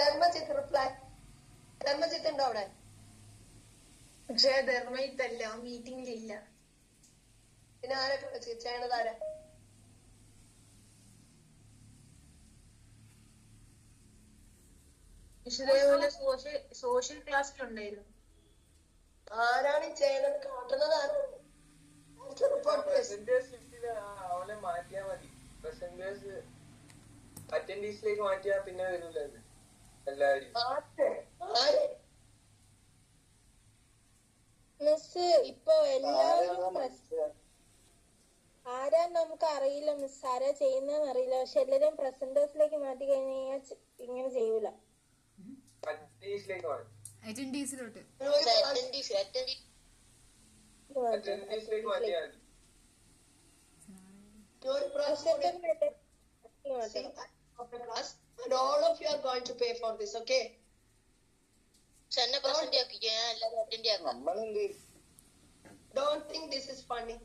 Dharmajith reply. Dharmajith ഉണ്ടോ അവിടെ? പക്ഷേ ധർമ്മജിത്തല്ല, മീറ്റിംഗിലില്ല. പിന്നെ ആരൊക്കെ വിളിച്ച് ചെയ്യണതാരാ? ഇതേപോലെ സോഷ്യൽ ക്ലാസ്സിലുണ്ടായിരുന്നു. ആരാണ് ഈ ചെയ്യണത്? കാട്ടുന്നത് ആരാണ്? അവളെ മാറ്റിയാ മതി. പ്രസന്റേഴ്സ് അറ്റൻഡീസിലേക്ക് മാറ്റിയാ പിന്നെ വരൂല എല്ലാവരും. മിസ് ഇപ്പൊ എല്ലാവരും ആരാ നമുക്ക് അറിയില്ല മിസ്, ആരാ ചെയ്യുന്നതെന്ന് അറിയില്ല. പക്ഷെ എല്ലാരും പ്രസന്റേഴ്സിലേക്ക് മാറ്റി കഴിഞ്ഞാൽ ഇങ്ങനെ ചെയ്യൂല. അറ്റൻഡീസിലേക്ക് മാറ്റി. അറ്റൻഡീസിലോട്ട് അറ്റൻഡീസിലേക്ക് മാറ്റിയാ മതി. And all of you are going to pay for this, okay? Don't think this is funny.